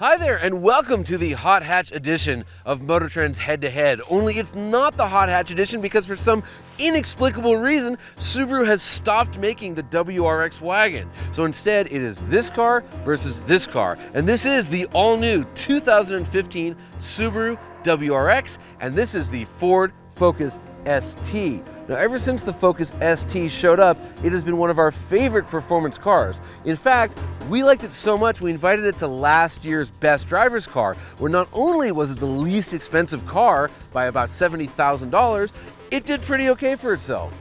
Hi there, and welcome to the Hot Hatch edition of Motor Trend's Head to Head. Only it's not the Hot Hatch edition because for some inexplicable reason, Subaru has stopped making the WRX wagon. So instead, it is this car versus this car. And this is the all-new 2015 Subaru WRX, and this is the Ford Focus ST. Now, ever since the Focus ST showed up, it has been one of our favorite performance cars. In fact, we liked it so much we invited it to last year's Best Driver's Car, where not only was it the least expensive car by about $70,000, it did pretty okay for itself.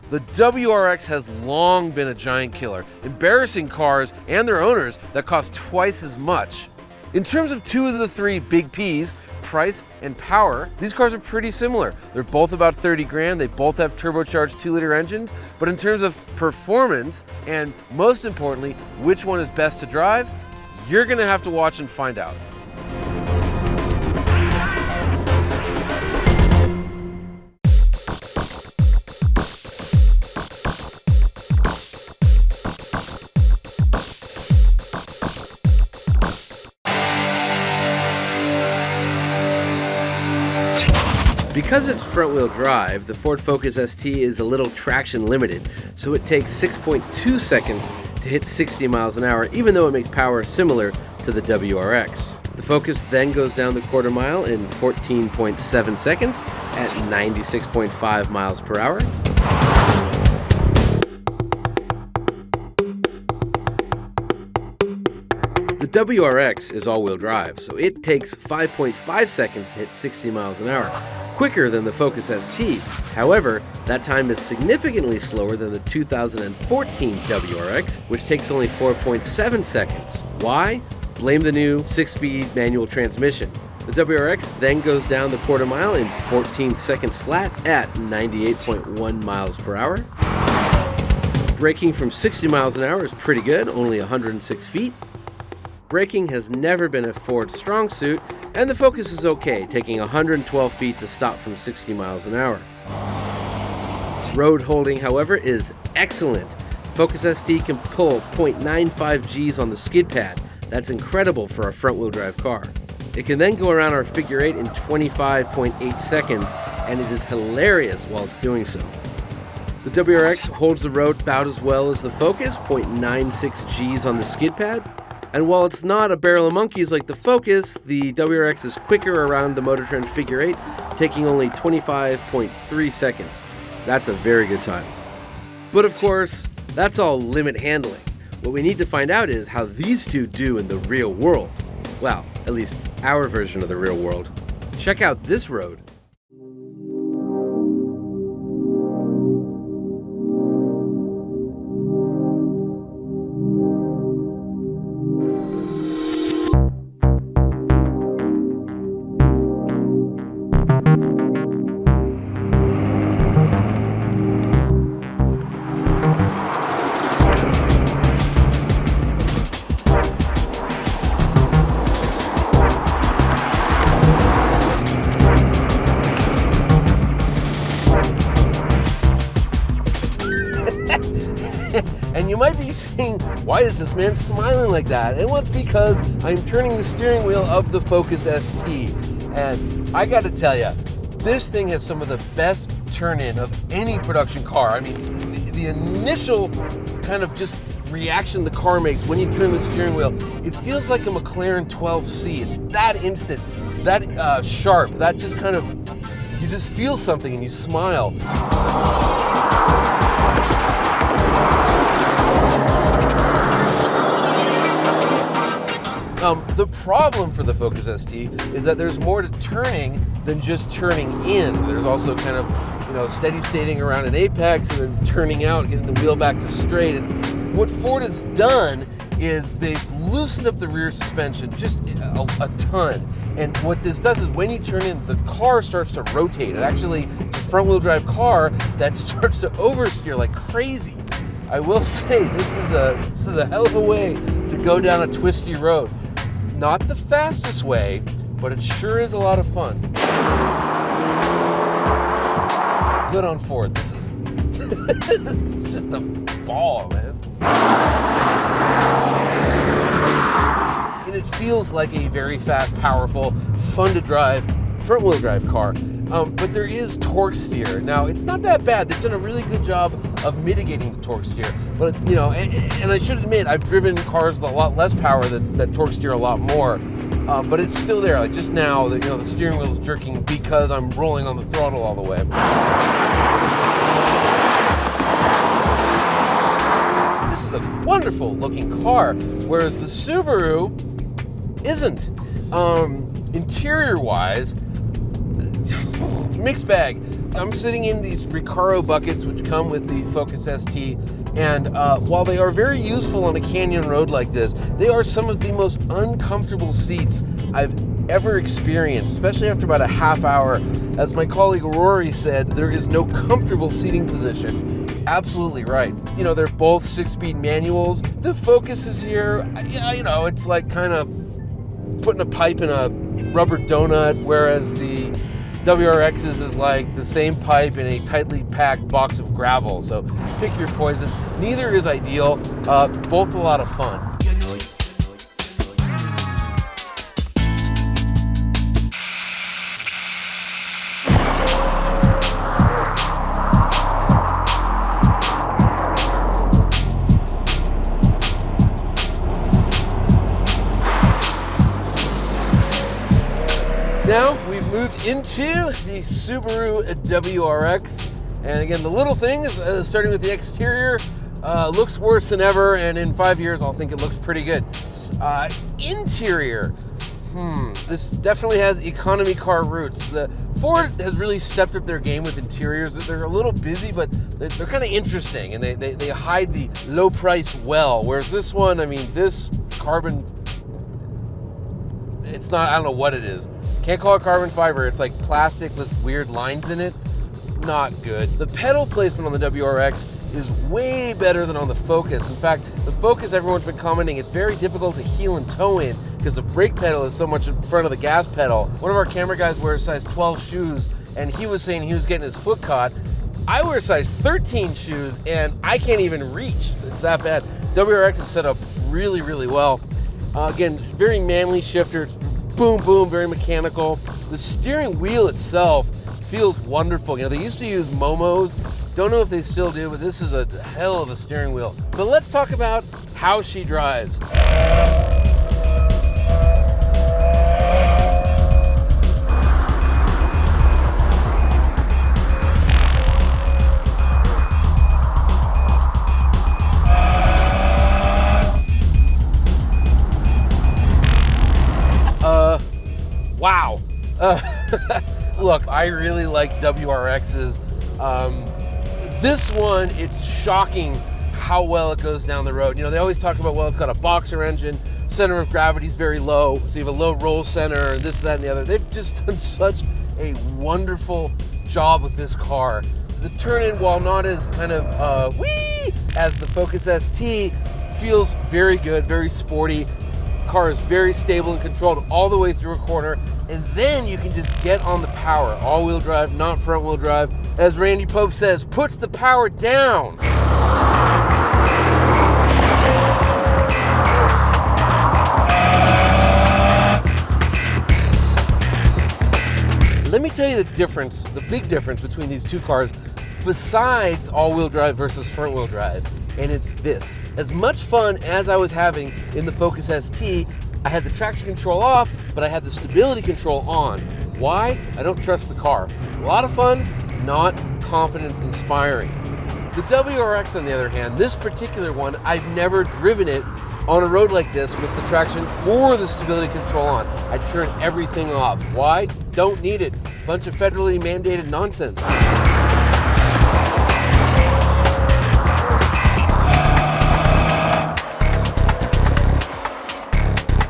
The WRX has long been a giant killer, embarrassing cars and their owners that cost twice as much. In terms of two of the three big P's, price and power, these cars are pretty similar. They're both about 30 grand, they both have turbocharged 2-liter engines, but in terms of performance, and most importantly, which one is best to drive, you're gonna have to watch and find out. Because it's front-wheel drive, the Ford Focus ST is a little traction limited, so it takes 6.2 seconds to hit 60 miles an hour, even though it makes power similar to the WRX. The Focus then goes down the quarter mile in 14.7 seconds at 96.5 miles per hour. The WRX is all-wheel drive, so it takes 5.5 seconds to hit 60 miles an hour, quicker than the Focus ST. However, that time is significantly slower than the 2014 WRX, which takes only 4.7 seconds. Why? Blame the new 6-speed manual transmission. The WRX then goes down the quarter mile in 14 seconds flat at 98.1 miles per hour. Braking from 60 miles an hour is pretty good, only 106 feet. Braking has never been a Ford strong suit, and the Focus is okay, taking 112 feet to stop from 60 miles an hour. Road holding, however, is excellent. Focus ST can pull 0.95 Gs on the skid pad. That's incredible for a front-wheel drive car. It can then go around our figure eight in 25.8 seconds, and it is hilarious while it's doing so. The WRX holds the road about as well as the Focus, 0.96 Gs on the skid pad. And while it's not a barrel of monkeys like the Focus, the WRX is quicker around the Motor Trend figure eight, taking only 25.3 seconds. That's a very good time. But of course, that's all limit handling. What we need to find out is how these two do in the real world. Well, at least our version of the real world. Check out this road. And you might be saying, why is this man smiling like that? And well, it's because I'm turning the steering wheel of the Focus ST. And I gotta tell you, this thing has some of the best turn-in of any production car. I mean, the initial kind of just reaction the car makes when you turn the steering wheel, it feels like a McLaren 12C. It's that instant, that sharp, that just kind of, you just feel something and you smile. The problem for the Focus ST is that there's more to turning than just turning in. There's also kind of, steady stating around an apex and then turning out, getting the wheel back to straight. And what Ford has done is they've loosened up the rear suspension just a ton. And what this does is when you turn in, the car starts to rotate. It actually, it's a front-wheel drive car that starts to oversteer like crazy. I will say, this is a hell of a way to go down a twisty road. Not the fastest way, but it sure is a lot of fun. Good on Ford. This is this is just a ball, man. and it feels like a very fast, powerful, fun to drive front-wheel drive car. But there is torque steer. Now, it's not that bad. They've done a really good job of mitigating the torque steer. But, you know, and I should admit, I've driven cars with a lot less power that torque steer a lot more. But it's still there. Like just now, you know, the steering wheel is jerking because I'm rolling on the throttle all the way. This is a wonderful looking car, whereas the Subaru isn't. Interior-wise, mixed bag. I'm sitting in these Recaro buckets, which come with the Focus ST, and while they are very useful on a canyon road like this, they are some of the most uncomfortable seats I've ever experienced, especially after about a half hour. As my colleague Rory said, there is no comfortable seating position. Absolutely right. You know, they're both 6-speed manuals. The Focus is here, you know, it's like kind of putting a pipe in a rubber donut, whereas the WRX's is like the same pipe in a tightly packed box of gravel. So pick your poison. Neither is ideal, both a lot of fun. Now we've moved into the Subaru WRX, and again, the little things, starting with the exterior, looks worse than ever, and in 5 years I'll think it looks pretty good. Interior, this definitely has economy car roots. The Ford has really stepped up their game with interiors. They're a little busy, but they're kind of interesting, and they hide the low price well, whereas this one, I mean, this carbon, it's not, I don't know what it is. Can't call it carbon fiber. It's like plastic with weird lines in it. Not good. The pedal placement on the WRX is way better than on the Focus. In fact, the Focus, everyone's been commenting, it's very difficult to heel and toe in because the brake pedal is so much in front of the gas pedal. One of our camera guys wears size 12 shoes, and he was saying he was getting his foot caught. I wear size 13 shoes, and I can't even reach. It's that bad. WRX is set up really, really well. Again, very manly shifter. It's boom, boom, very mechanical. The steering wheel itself feels wonderful. You know, they used to use Momos. Don't know if they still do, but this is a hell of a steering wheel. But let's talk about how she drives. Wow. Look, I really like WRXs. This one, it's shocking how well it goes down the road. You know, they always talk about, well, it's got a boxer engine, center of gravity is very low, so you have a low roll center, and this, that, and the other. They've just done such a wonderful job with this car. The turn-in, while not as kind of whee as the Focus ST, feels very good, very sporty. Car is very stable and controlled all the way through a corner, and then you can just get on the power. All-wheel drive, not front-wheel drive. As Randy Pope says, puts the power down. Let me tell you the difference, the big difference between these two cars, besides all-wheel drive versus front-wheel drive. And it's this. As much fun as I was having in the Focus ST, I had the traction control off, but I had the stability control on. Why? I don't trust the car. A lot of fun, not confidence inspiring. The WRX, on the other hand, this particular one, I've never driven it on a road like this with the traction or the stability control on. I turn everything off. Why? Don't need it. Bunch of federally mandated nonsense.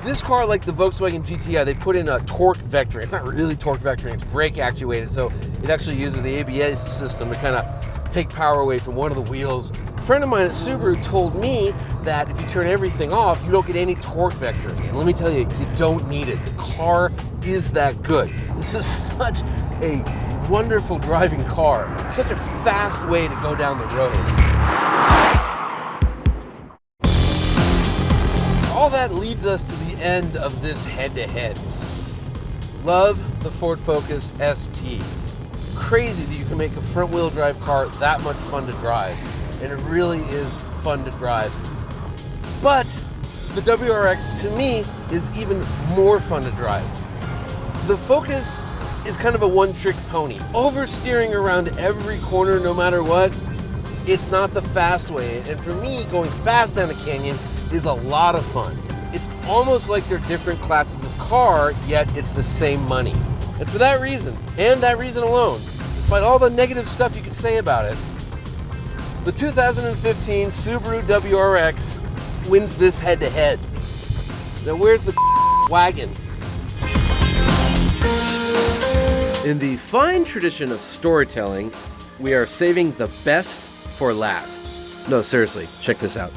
This car, like the Volkswagen GTI, they put in a torque vectoring. It's not really torque vectoring, it's brake actuated, so it actually uses the ABS system to kind of take power away from one of the wheels. A friend of mine at Subaru told me that if you turn everything off, you don't get any torque vectoring. And let me tell you, you don't need it. The car is that good. This is such a wonderful driving car. Such a fast way to go down the road. All that leads us to the end of this head-to-head. Love the Ford Focus ST. Crazy that you can make a front-wheel drive car that much fun to drive. And it really is fun to drive. But the WRX, to me, is even more fun to drive. The Focus is kind of a one-trick pony. Oversteering around every corner no matter what, it's not the fast way. And for me, going fast down a canyon is a lot of fun. It's almost like they're different classes of car, yet it's the same money. And for that reason, and that reason alone, despite all the negative stuff you could say about it, the 2015 Subaru WRX wins this head-to-head. Now where's the wagon? In the fine tradition of storytelling, we are saving the best for last. No, seriously, check this out.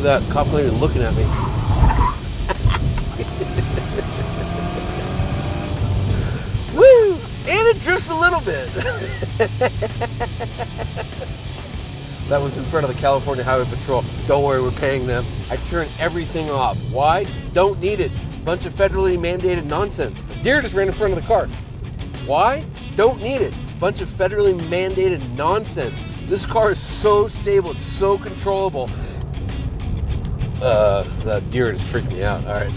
That cop's not even looking at me. Woo! And it drifts a little bit. That was in front of the California Highway Patrol. Don't worry, we're paying them. I turn everything off. Why? Don't need it. Bunch of federally mandated nonsense. A deer just ran in front of the car. Why? Don't need it. Bunch of federally mandated nonsense. This car is so stable, it's so controllable. That deer just freaked me out. All right.